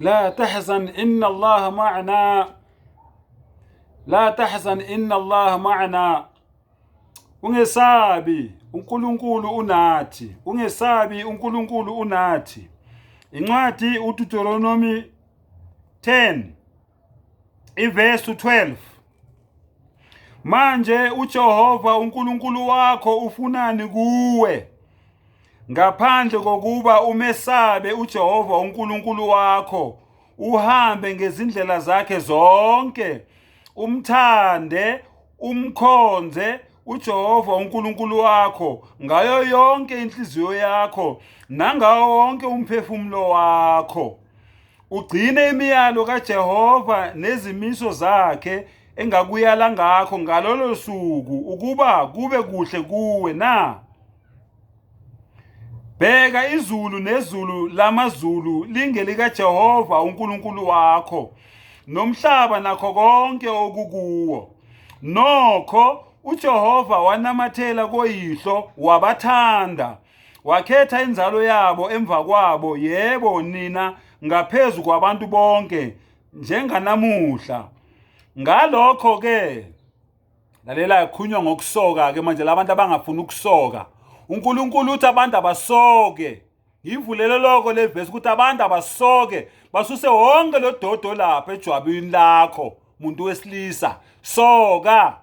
لا تحزن إن الله معنا لا تحزن إن الله معنا ungesabi uNkulunkulu unathi ungesabi uNkulunkulu unathi incwadi uDeuteronomy 10 iverse 12 manje uJehova uNkulunkulu wakho ufunani kuwe ngaphandle kokuba umesabe uJehova uNkulunkulu wakho uhambe ngezindlela zakhe zonke umthande umkhonze uJehova uNkulunkulu wakho ngayo yonke inhliziyo yakho nangawo wonke umphefumulo wakho ugcine imiyalo kaJehova nezimiso zakhe engakuyala ngakho ngalolo suku ukuba kube kuhle kuwe na bheka izulu nezulu lamazulu lingelika Jehova uNkulunkulu wakho nomhlaba nakho konke okukuwo nokho uJehova wanamathela koyihlo wabathanda wakhetha inzalo yabo emva kwabo yebo nina ngaphezulu kwabantu bonke njenganamuhla ngalokho ke lalela ikhunywa ngokusoka ke manje labantu abangafuni ukusoka uNkulunkulu uthi abantu abasoke ngivulele lokho leverse ukuthi abantu abasoke basuse wonke lo dodo lapha ejwabini lakho umuntu wesilisa soka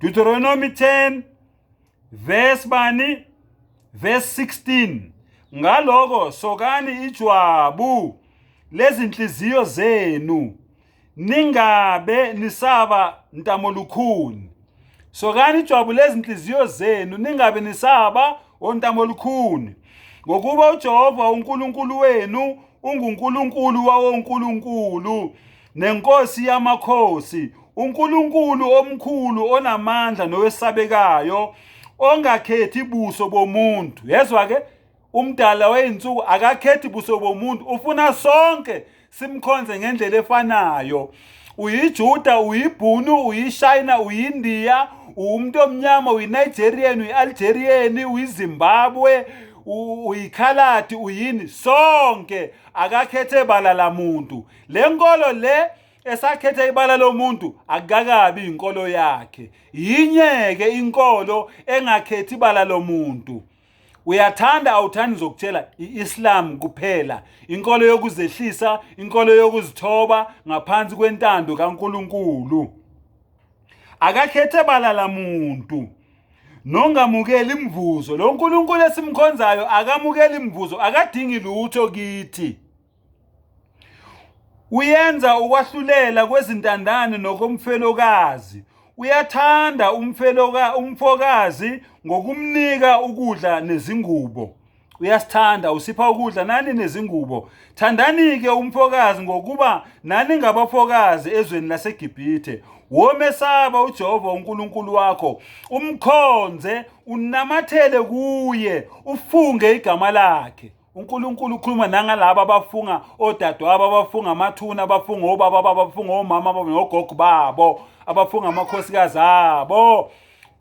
Deuteronomy 10 verse 16 ngaloko sokani ijwabu lezinhliziyo zenu ningabe nisaba ntamolukhuni sokani ijwabu lezinhliziyo zenu ningabe nisaba ontamolukhuni ngokuba uJehova uNkulunkulu wenu unguNkulunkulu wawonkulunkulu nenkosi yamakhosi uNkulunkulu omkhulu onamandla nowesabekayo ongakhethi buso bomuntu yezwa ke umdala weinsuku akakhethi buso bomuntu ufuna sonke simkhonze ngendlela efanayo uyiJuda uyibhunu uyiShayina uyiNdiya umuntu omnyama uyiNigerian uyiAlgerian uyiZimbabwe uyikhaladi uyini sonke akakhethe balala muntu lenkolo le esakhethe ibala lomuntu akakabi inkolo yakhe yinyeke inkolo engakhethi ibala lomuntu uyathanda awuthandi zokutshela iIslam kuphela inkolo yokuzehlisa inkolo yokuzithoba ngaphansi kwentando kaNkulunkulu akakhethe balala muntu nongamukeli imvuzo lo nkulunkulu esimkhonzayo akamukeli imvuzo akadingi lutho kithi uyenza ukwahlulela kwezintandane nokomfelokazi uyathanda umfokazi ngokumnika ukudla nezingubo uyasithanda usipha ukudla nani nezingubo thandani-ke umfokazi ngokuba nani ngabafokazi ezweni laseGibhithe womesaba uJehova uNkulunkulu wakho umkhonze unamathele kuye ufunge igama lakhe uNkulunkulu ukhuluma nangalabo abafunga odadewabo abafunga amathuna abafunga obaba abafunga omama nogogo babo abafunga amakhosikazi abo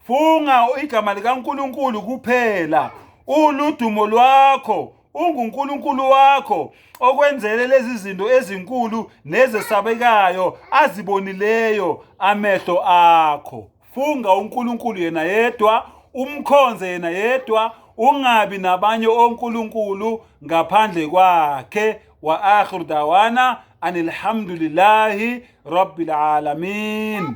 funga igama likaNkulunkulu kuphela uludumo lwakho unguNkulunkulu wakho okwenzele lezi zinto ezinkulu nezesabekayo azibonileyo amehlo akho funga uNkulunkulu yena yedwa umkhonze yena yedwa ungabi nabanye onkulunkulu ngaphandle kwakhe wa akhiru dawana anilhamdulillahi rabbil alamin.